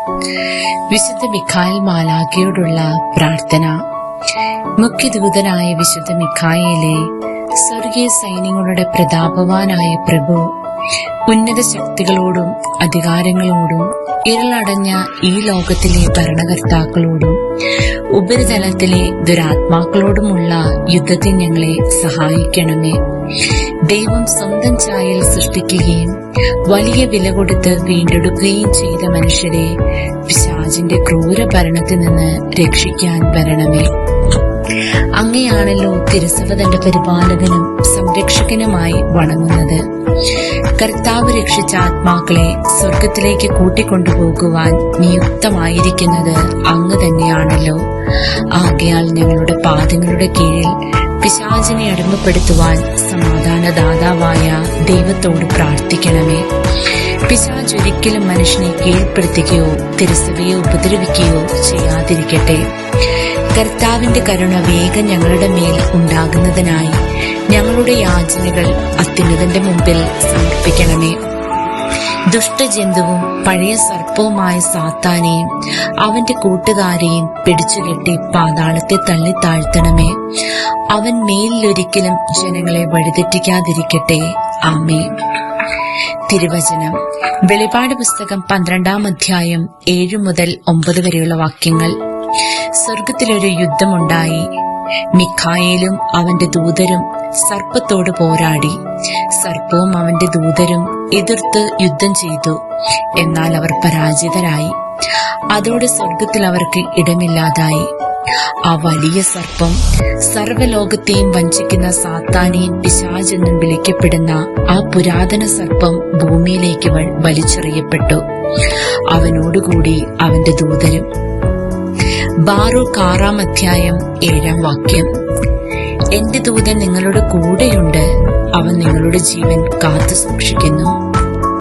വിശുദ്ധ മിഖായേൽ മാലാഖയോടുള്ള പ്രാർത്ഥന. മുഖ്യദൂതനായ വിശുദ്ധ മിഖായേലേ, സ്വർഗീയ സൈന്യങ്ങളുടെ പ്രതാപവാനായ പ്രഭു, ഉന്നത ശക്തികളോടും അധികാരങ്ങളോടും ഇരുളടഞ്ഞ ഈ ലോകത്തിലെ ഭരണകർത്താക്കളോടും ഉപരിതലത്തിലെ ദുരാത്മാക്കളോടുമുള്ള യുദ്ധത്തിൽ ഞങ്ങളെ സഹായിക്കണമേ. ദൈവം സ്വന്തം ഛായയിൽ സൃഷ്ടിക്കുകയും വലിയ വില കൊടുത്ത് വീണ്ടെടുക്കുകയും ചെയ്ത മനുഷ്യരെ പിശാചിന്റെ ക്രൂര ഭരണത്തിൽ നിന്ന് രക്ഷിക്കാൻ വരണമേ. അങ്ങയാണല്ലോ തിരുസഭ തന്റെ പരിപാലകനും സംരക്ഷകനുമായി വണങ്ങുന്നത്. കർത്താവ് രക്ഷിച്ച ആത്മാക്കളെ സ്വർഗത്തിലേക്ക് കൂട്ടിക്കൊണ്ടുപോകുവാൻ നിയുക്തമായിരിക്കുന്നത് അങ്ങ് തന്നെയാണല്ലോ. ആകയാൽ ഞങ്ങളുടെ പാദങ്ങളുടെ കീഴിൽ പിശാചിനെ അടിമപ്പെടുത്തുവാൻ സമാധാനദാതാവായ ദൈവത്തോട് പ്രാർത്ഥിക്കണമേ. പിശാച് ഒരിക്കലും മനുഷ്യനെ കീഴ്പ്പെടുത്തുകയോ തിരുസഭയെ ഉപദ്രവിക്കുകയോ ചെയ്യാതിരിക്കട്ടെ. കർത്താവിന്റെ കരുണ വേഗം ഞങ്ങളുടെ മേൽ ഉണ്ടാകുന്നതിനായി ഞങ്ങളുടെ യാചനകൾ അത്യുന്നതന്റെ മുമ്പിൽ സമർപ്പിക്കണമേ. ദുഷ്ടജന്തുവും പഴയ സർപ്പവുമായ സാത്താനെയും അവന്റെ കൂട്ടുകാരെയും പിടിച്ചുകെട്ടി പാതാളത്തെ തള്ളി താഴ്ത്തണമേ. അവൻ മേലിലൊരിക്കലും ജനങ്ങളെ വഴിതെറ്റിക്കാതിരിക്കട്ടെ. ആമേൻ. തിരുവചനം. വെളിപാട് പുസ്തകം 12-ാം അധ്യായം 7 മുതൽ 9 വരെയുള്ള വാക്യങ്ങൾ. സ്വർഗത്തിലൊരു യുദ്ധമുണ്ടായി. മിഖായേലും അവന്റെ ദൂതരും സർപ്പത്തോട് പോരാടി. സർപ്പവും അവന്റെ ദൂതരും എതിർത്ത് യുദ്ധം ചെയ്തു. എന്നാൽ അവർ പരാജിതരായി. അതോടെ സ്വർഗത്തിൽ അവർക്ക് ഇടമില്ലാതായി. ആ വലിയ സർപ്പം, സർവ്വലോകത്തെയും വഞ്ചിക്കുന്ന സാത്താനെയും പിശാചെന്നും വിളിക്കപ്പെടുന്ന ആ പുരാതന സർപ്പം ഭൂമിയിലേക്ക് വലിച്ചെറിയപ്പെട്ടു. അവനോടുകൂടി അവന്റെ ദൂതരും. ബാറൂക്ക് 6-ാം അധ്യായം 7-ാം വാക്യം. എന്റെ ദൂതൻ നിങ്ങളുടെ കൂടെയുണ്ട്. അവൻ നിങ്ങളുടെ ജീവൻ കാത്തു സൂക്ഷിക്കുന്നു.